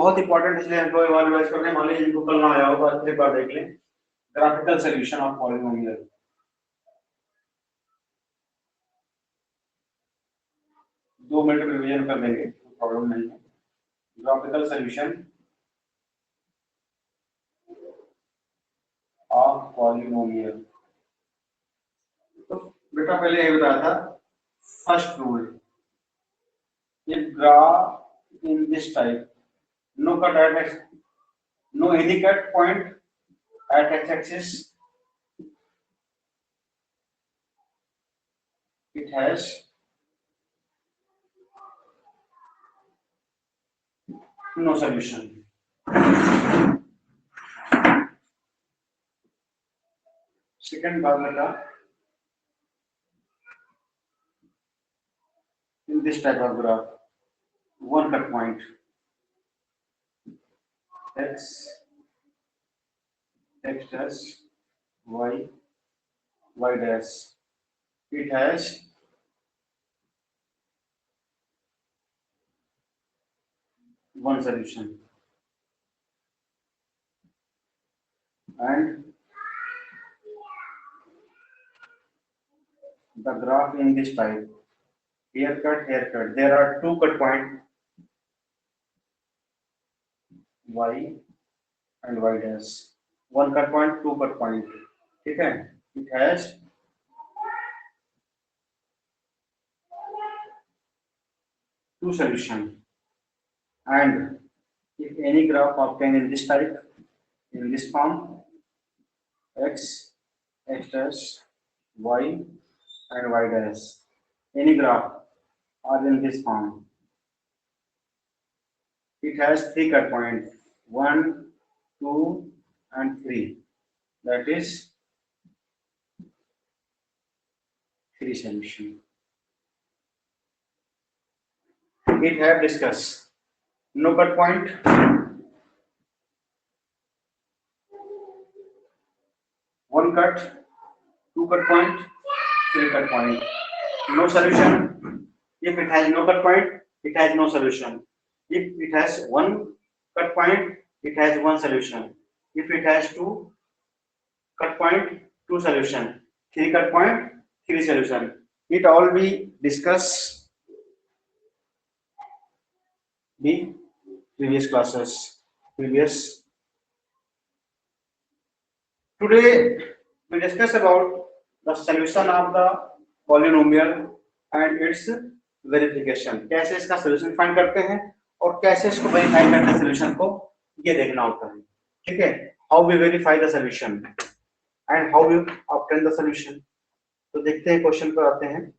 बहुत इंपॉर्टेंट, इसलिए हमको एक बार रिवाइज करने, मान लीजिए इनको कल ना आया हो तो आज एक बार देख लें। Graphical solution of polynomial, 2 minute revision कर लेंगे, प्रॉब्लम नहीं है। Graphical solution of polynomial. तो बेटा पहले ये बताया था first rule, if graph in this type, no cut at x, no any cut point at x-axis, it has no solution. Second बात बेटा, in this type of graph, one cut point x, x dash, y, y dash, it has one solution, and the graph in this type, haircut, haircut, there are two cut points y and y dash, one cut point, two cut point, ठीक है? It has two solution, and if any graph obtained in this type, in this form, x, x dash, y and y dash, any graph are in this form, it has three cut points, 1, 2 and 3, that is 3 solution. It have discussed no cut point, one cut, two cut point, three cut point, no solution. If it has no cut point, it has no solution. If it has one cut point, it has one solution. If it has two cut point, two solution. Three cut point, three solution. It all be discussed the previous classes. Today we discuss about the solution of the polynomial and its verification. कैसे इसका solution find करते हैं और कैसे इसको verify करते हैं solution को, ये देखना होता है, ठीक है? How we verify the solution and how we obtain the solution. तो देखते हैं, क्वेश्चन पर आते हैं।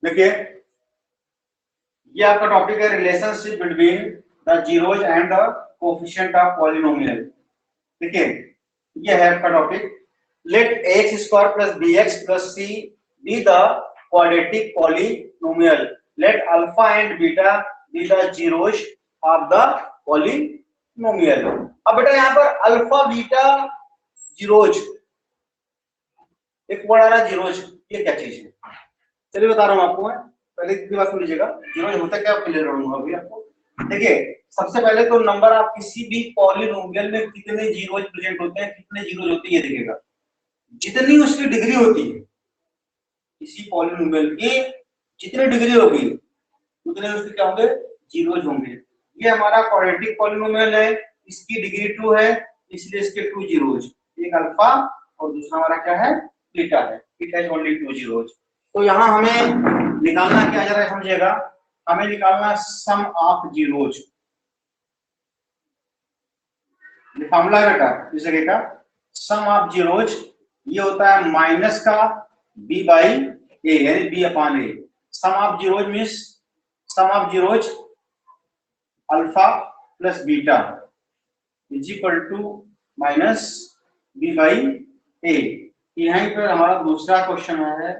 देखिए, ये आपका टॉपिक है relationship between the zeros and the coefficient of polynomial. देखिए, ये है आपका topic. Let ax square plus bx plus c be the quadratic polynomial, let alpha and beta be the zeros of the polynomial. अब बेटा यहाँ पर alpha beta zeros, एक word आ रहा है जीरोज, ये क्या चीज है? चलिए बता रहा हूँ आपको मैं, पहले की बात सुन लीजिएगा। जीरोज होता क्या, क्लियर करूंगा अभी आपको। देखिए, सबसे पहले तो नंबर आप किसी भी पॉलिनोमियल में कितने जीरोज प्रेजेंट होते हैं, कितने जीरोज होते हैं, ये देखिएगा। जितनी उसकी डिग्री होती है, किसी पॉलिनोमियल की जितनी डिग्री होगी उतने उसके क्या होंगे, जीरोज होंगे। ये हमारा क्वाड्रेटिक पॉलिनोमियल है, इसकी डिग्री 2 है, इसलिए इसके 2 जीरोज, एक अल्फा और दूसरा हमारा क्या है, बीटा है। It has only 2 zeros. तो यहाँ हमें निकालना क्या जरा समझिएगा, हमें निकालना सम ऑफ जीरोज। फॉर्मूला है बेटा इस जगह का, सम ऑफ जीरोज ये होता है माइनस का b बाई ए, यानी b upon A. Sum of zeros means sum of zeros alpha plus beta, is equal to minus B by A. यहीं पर हमारा दूसरा क्वेश्चन है,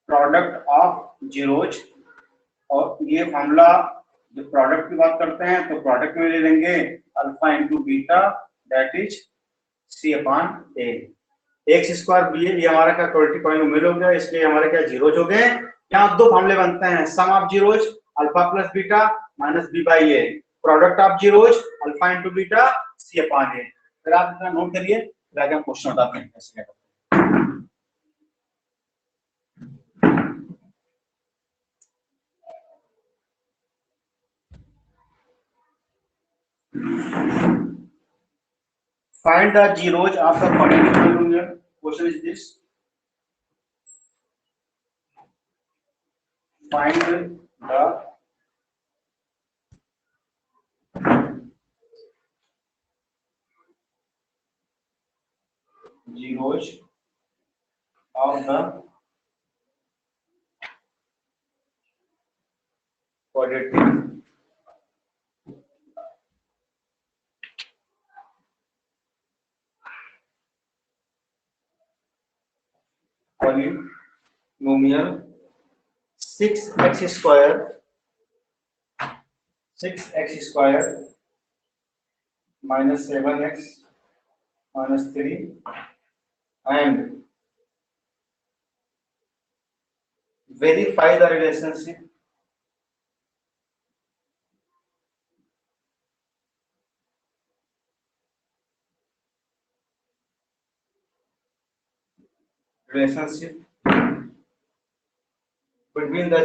प्रोडक्ट ऑफ जीरोज, और ये फॉर्मूला जब प्रोडक्ट की बात करते हैं तो प्रोडक्ट में ले लेंगे alpha into beta that is c upon a. X square b ये हमारा क्या क्वाड्रेटिक पॉलिनोमियल हो गया, इसलिए हमारे क्या जीरोज हो गए। यहाँ दो फॉर्मूले बनते हैं, sum of zeros alpha plus beta minus B by A, product of zeros alpha into beta C upon A. फिर आप इतना नोट करिए, फिर आगे हम क्वेश्चन उठाते हैं कैसे। Find the zeros of the following polynomial. Question is this: find the zeros of the quadratic polynomial 6x square minus 7x minus 3 and verify the relationship between the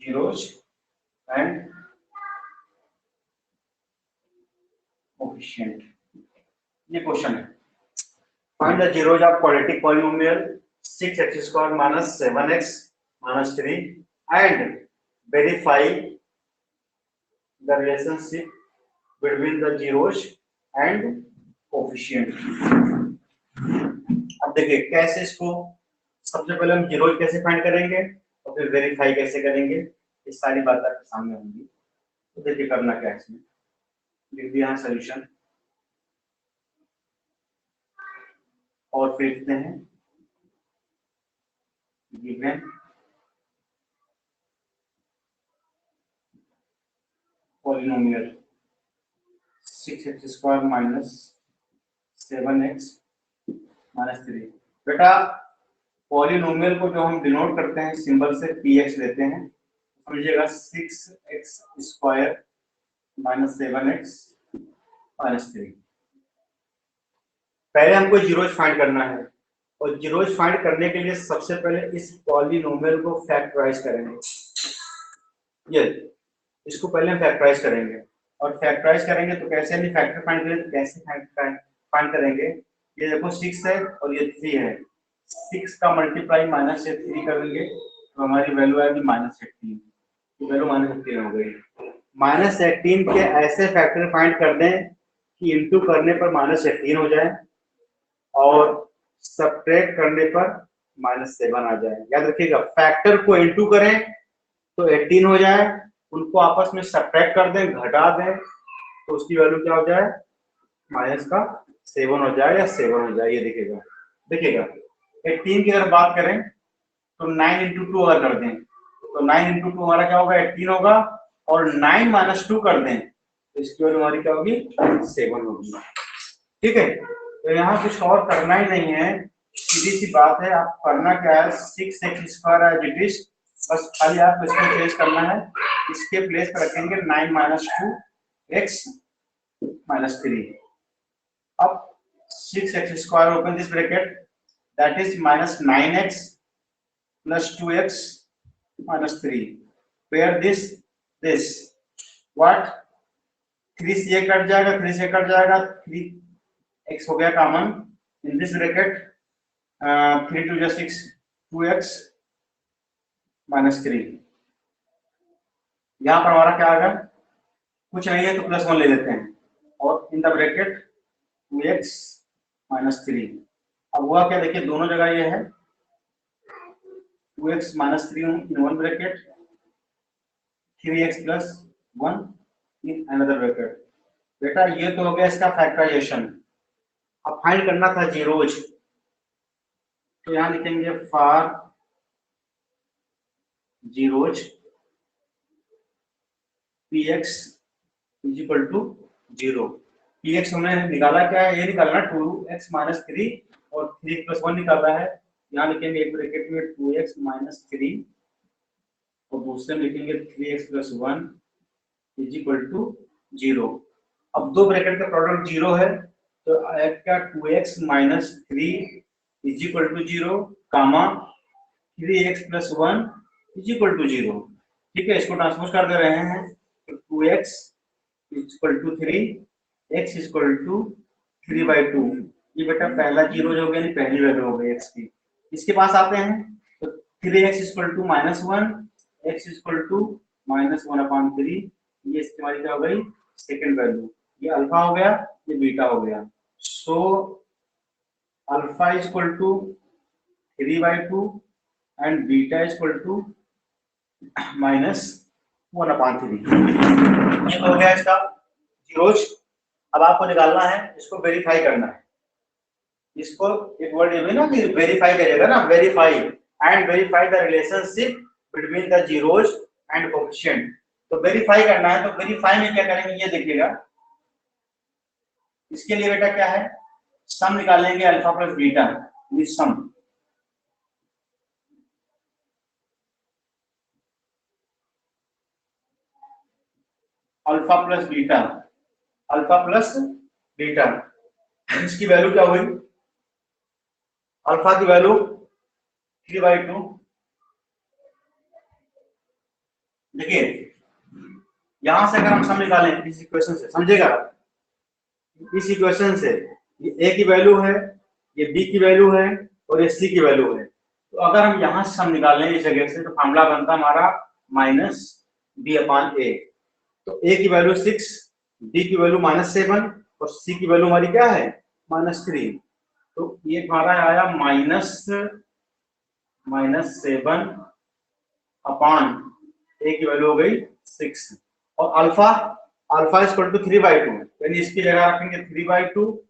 zeros and coefficient। ये question है, find the zeros of quadratic polynomial 6x square minus 7x minus 3 and verify the relationship between the zeros and coefficient। अब देखिए कैसे इसको, सबसे पहले हम zeros कैसे फाइंड करेंगे और फिर वेरीफाई कैसे करेंगे, ये सारी बातें आपके सामने होंगी। तो देखिए करना क्या है, इसमें लिख दिया है सॉल्यूशन और फिर लिखते हैं given polynomial 6x square minus 7x minus 3। बेटा पॉलिनोमियल को जो हम डिनोट करते हैं सिंबल से px लेते हैं, समझिएगा 6x square minus 7x minus 3। पहले हमको जीरोज फाइंड करना है, और जीरोज फाइंड करने के लिए सबसे पहले इस पॉलिनोमियल को फैक्टराइज करेंगे। ये इसको पहले हम फैक्टराइज करेंगे, और फैक्टराइज करेंगे तो कैसे हम फैक्टर फाइंड करेंगे, तो कैसे फाइंड करेंगे। ये देखो 6 है और ये 3 है, 6 का मल्टीप्लाई माइनस से 3 करेंगे तो हमारी वैल्यू आएगी -18। तो वैल्यू -18 हो गई। -18 के ऐसे फैक्टर फाइंड कर दें कि इनटू करने पर -18 हो जाए और सब्ट्रैक्ट करने पर -7 आ जाए। याद रखिएगा, फैक्टर को इनटू करें तो 18 हो जाए, उनको आपस में सब्ट्रैक्ट कर दें, घटा दें, तो उसकी वैल्यू क्या हो जाए, -7 हो जाए या 7 हो जाए। ये देखिएगा 18 की अगर बात करें तो 9 इंटू 2 अगर कर दें तो 9 इंटू 2 हमारा क्या होगा, 18 होगा, और 9 - 2 कर दें तो इसकी वैल्यू हमारी क्या होगी, 7 होगी। ठीक है, तो यहाँ कुछ और करना ही नहीं है, सीधी सी बात है। आप करना क्या है, 6x square as it is, बस खाली आपको इसको चेंज करना है, इसके प्लेस पर रखेंगे 9 - 2x - 3। अब 6x square open this bracket that is -9x plus 2x minus 3, pair this what, 3 से ये कट जाएगा, 3 से कट जाएगा, 3x हो गया common in this bracket, 3 2 6, 2x minus 3। यहाँ पर हमारा क्या आ गया, कुछ नहीं है तो +1 ले लेते हैं, और in the bracket 2x minus 3। अब हुआ क्या, देखिए दोनों जगह ये है 2x minus 3 in one bracket, 3x plus 1 in another bracket. बेटा ये तो हो गया इसका फैक्टराइजेशन। अब फाइंड करना था जीरोज, तो यहां लिखेंगे for zeros px is equal to 0। px हमने निकाला क्या है, ये निकालना 2x माइनस 3 और 3 प्लस 1 निकाला है। यहाँ लिखेंगे एक ब्रैकेट में 2x माइनस 3 और दूसरे में लिखेंगे 3x plus 1 is equal to 0। अब दो ब्रैकेट का प्रोडक्ट 0 है, तो आएगा 2x minus 3 is equal to 0 comma 3x plus 1 is equal to 0। ठीक है, इसको ट्रांसपोज कर दे रहे हैं, तो 2x is equal to 3, x is equal to 3/2। ये बेटा पहला जीरो हो गया, नहीं पहली वैल्यू हो गई x की। इसके पास आते हैं, तो 3x is equal to minus 1, x is equal to minus 1/3। ये इसकी हमारी क्या हो गई, सेकेंड वैल्यू। ये अल्फा हो गया, ये बीटा हो गया। So alpha is equal to 3/2 and beta is equal to minus 1/3। ये तो हो गया इसका जीरोज। अब आपको निकालना है, इसको वेरीफाई करना है। इसको एक वर्ड ये ना कि वेरीफाई करेगा ना, verify and verify the relationship between the zeros and coefficient. तो वेरीफाई करना है, तो वेरीफाई में क्या करेंगे ये देखिएगा। इसके लिए बेटा क्या है, सम निकालेंगे alpha plus beta with sum. Alpha plus beta, alpha plus beta, इसकी वैल्यू क्या हुई, अल्फा की वैल्यू 3/2। देखिए यहां से अगर हम सम निकालें इस इक्वेशन से, समझेगा, इस इक्वेशन से ये a की वैल्यू है, ये b की वैल्यू है और ये c की वैल्यू है। तो अगर हम यहां से सम निकालें इस जगह से, तो फार्मूला बनता हमारा माइनस b/a। तो a की वैल्यू 6, b की वैल्यू -7 और c की वैल्यू हमारी क्या है, -3। तो ये हमारा आया -7 अपान a की वैल्यू हो गई 6। और alpha, alpha is equal to 3/2, यानी इसकी जगह रखेंगे 3/2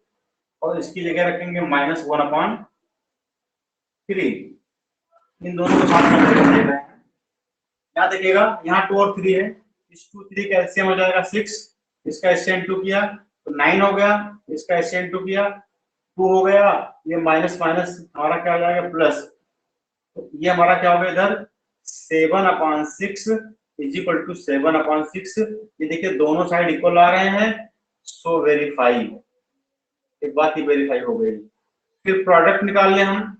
और इसकी जगह रखेंगे -1/3। इन दोनों को साथ में रख देना है। क्या देखिएगा, यहाँ 2 और 3 है, इस 2 3 का एलसीएम हो जाएगा 6, इसका एलसीएम 2 किया तो 9 हो गया, इसका एलसीएम 2 किया 2 हो गया, ये माइनस माइनस हमारा क्या हो जाएगा प्लस। तो ये हमारा क्या हो गया इधर 7/6 इज इक्वल टू 7/6। ये देखिए दोनों साइड इक्वल आ रहे हैं, सो वेरीफाई, एक बात ही वेरीफाई हो गई। फिर प्रोडक्ट निकाल लें हम,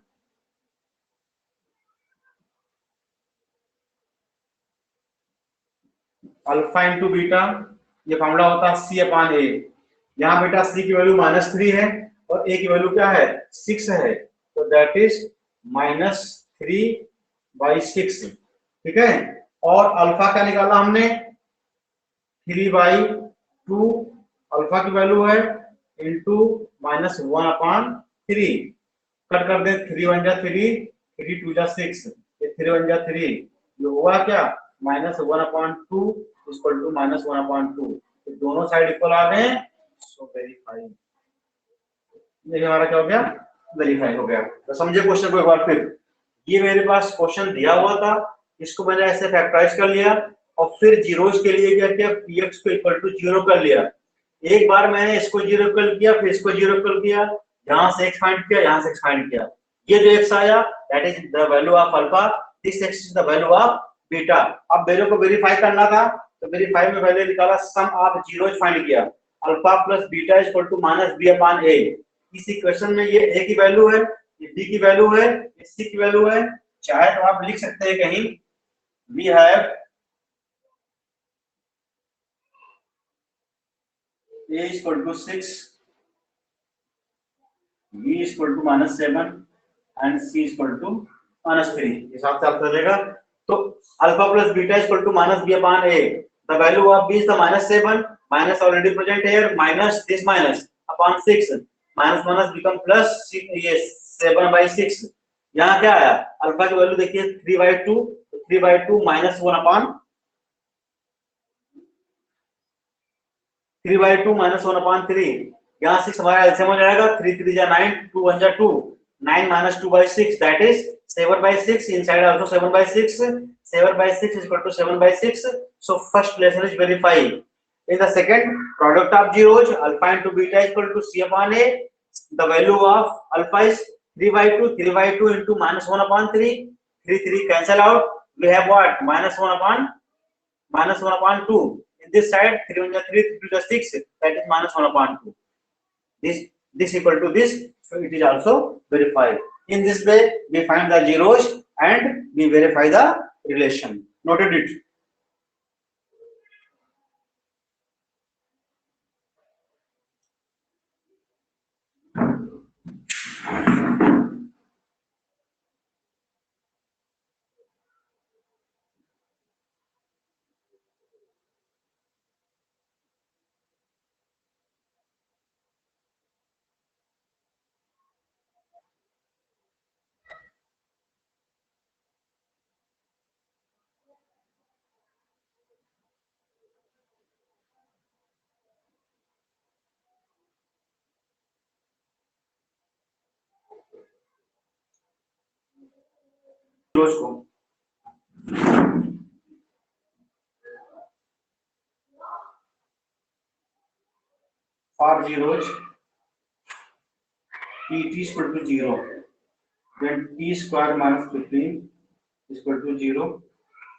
अल्फा इंटू बीटा, ये फार्मूला होता है c/a। यहाँ बेटा c की वैल्यू -3 है और a की वैल्यू क्या है 6 है, तो दैट इज -3/6। ठीक है, और अल्फा का निकाला हमने 3/2, अल्फा की वैल्यू है इंटू -1/3। कट कर दे, 3 1 जा 3, 3 2 जा 6, ये 3 1 जा 3, ये हुआ क्या -1/2 इक्वल टू -1/2। तो दोनों साइड इक्वल आ गए, सो वेरीफाई। ये हमारा क्या हो गया, वेरीफाई हो गया। तो समझे क्वेश्चन को एक बार फिर। ये मेरे पास क्वेश्चन दिया हुआ था, इसको मैंने ऐसे फैक्टराइज कर लिया और फिर जीरोस के लिए क्या किया, px को इक्वल टू 0 कर लिया। एक बार मैंने इसको 0 कर किया, फिर इसको 0 कर दिया, यहां से x फाइंड किया, यहां से x फाइंड किया। ये जो x आया that is the value of alpha, this x is the value of beta. अब मेरे को वेरीफाई करना था, तो वेरीफाई में वैल्यू निकाला, सम ऑफ जीरोस फाइंड किया, alpha plus beta is equal to -b/a। इस इक्वेशन में ये a की वैल्यू है, ये b की वैल्यू है, ये c की वैल्यू है। चाहे तो आप लिख सकते हैं कहीं, we have a is equal to 6, b is equal to -7 and c is equal to -3। हिसाब से आप चलेगा। तो alpha plus beta is equal to -b/a, The value of b is the -7, minus already present here, minus this minus upon 6, minus minus become plus 6, ये 7/6। यहाँ क्या आया, alpha की वैल्यू देखिए 3/2, 3/2 माइनस 1 अपॉन 3/2 माइनस 1 अपॉन 3। यहाँ 6 हमारा LCM हो जाएगा, 3 3 जा 9, 2 1 जा 2, 9 minus 2/6 that is 7/6, inside also 7/6, 7/6 is equal to 7/6, so first relation is verified. In the second, product of zeros alpha into beta is equal to c upon a, the value of alpha is 3/2, 3/2 into minus 1 upon 3, 3 3 cancel out, we have what, minus 1 upon 2. In this side 3 1 3, 3 2 6, that is minus 1 upon 2. This equal to this, so it is also verified. In this way we find the zeros and we verify the relation. Noted it. zeros को for zeros t is equal to 0, then t square minus 15 is equal to 0,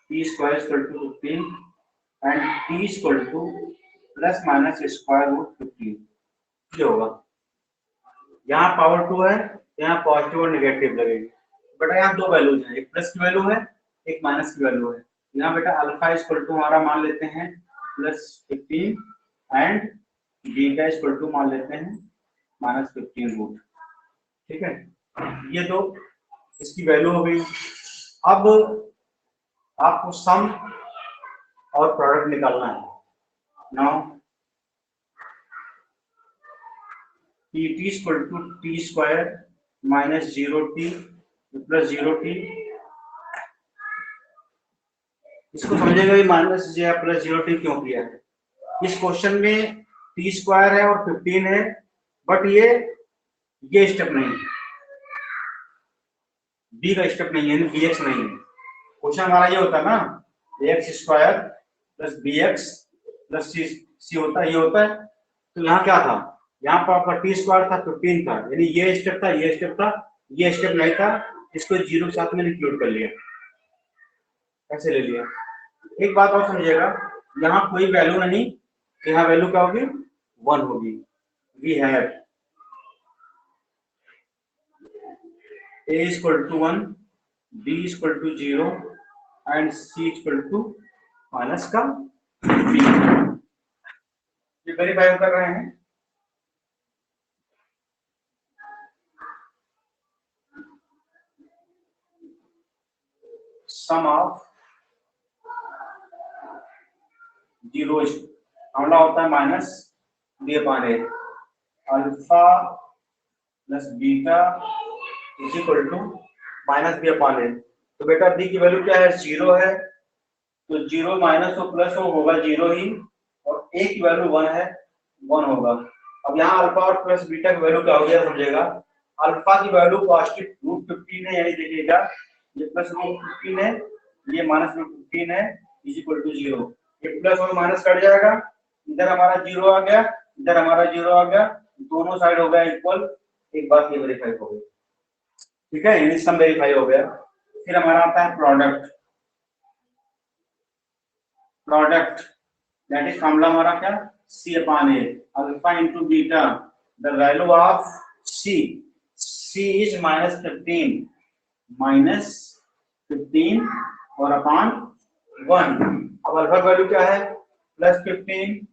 t square is equal to 15 and t is equal to plus minus square root 15। ये होगा, यहाँ power 2 है, यहाँ positive और negative लगेगी। बेटा यहाँ दो वैल्यूज हैं, एक प्लस की वैल्यू है, एक माइनस की वैल्यू है। यहाँ बेटा अल्फा इज इक्वल टू हमारा मान लेते हैं +15 and beta is equal to मान लेते हैं -15 रूट। ठीक है, ये तो इसकी वैल्यू हो गई। अब आपको सम और प्रोडक्ट निकालना है। Now t is equal to t square minus 0t plus 0t। इसको समझेगा भी माइनस या प्लस 0t क्यों किया है। इस क्वेश्चन में t स्क्वायर है और 15 है, बट ये स्टेप नहीं है, b का स्टेप नहीं है, bx नहीं है। क्वेश्चन हमारा ये होता है ना, ax square plus bx plus c होता है, ये होता है। तो यहाँ क्या था, यहाँ पर आपका टी स्क्वायर था, 15 था, यानी ये स्टेप था, ये स्टेप था, ये स्टेप नहीं था, इसको जीरो के साथ में इंक्लूड कर लिया। कैसे ले लिया, एक बात और समझिएगा, यहाँ कोई वैल्यू नहीं, यहाँ वैल्यू क्या होगी, 1 होगी। We have a is equal to 1, b is equal to 0 and c is equal to minus का b। ये वेरीफाई कर रहे हैं। सम ऑफ जीरोज फॉर्मूला होता है minus B upon A, alpha plus beta is equal to minus B upon A. तो बेटा B की वैल्यू क्या है, 0 है, तो 0 माइनस हो प्लस हो होगा 0 ही, और ए की वैल्यू 1 है, 1 होगा। अब यहाँ अल्फा और प्लस बीटा की वैल्यू क्या हो गया समझेगा। अल्फा की वैल्यू पॉजिटिव √15 है, यानी देखिएगा ये प्लस √15 है, ये माइनस √15 है, इज इक्वल टू 0। ये प्लस और माइनस कट जाएगा, इधर हमारा 0 आ गया, इधर हमारा 0 आ गया, दोनों साइड हो गया इक्वल। एक बात ये वेरीफाई हो गई, ठीक है, यानी सम वेरीफाई हो गया। फिर हमारा आता है product. Product that is formula हमारा क्या, c upon a, alpha into beta, the value of c is -15 और अपॉन 1। अब अल्फा वैल्यू क्या है, +15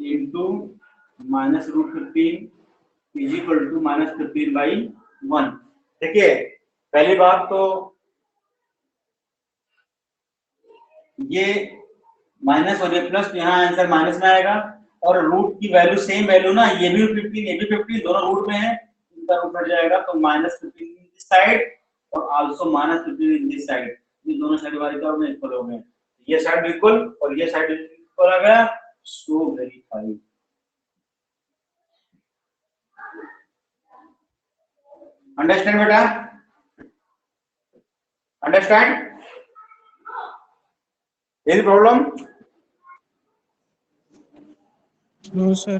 इंटू -√15 इज इक्वल टू -15/1। देखिए पहली बात तो ये माइनस और ये प्लस, तो यहाँ आंसर माइनस में आएगा, और रूट की वैल्यू सेम वैल्यू ना, ये भी 15 ये भी 15 दोनों रूट में है, इनका रूट हट जाएगा, तो -15 इन दिस साइड और आल्सो -15 इन दिस साइड, ये दोनों साइड हमारे क्या हो गए, इक्वल हो गए, ये साइड बिल्कुल और ये साइड इक्वल आ गया, सो वेरीफाई। अंडरस्टैंड बेटा, understand, any problem? No sir.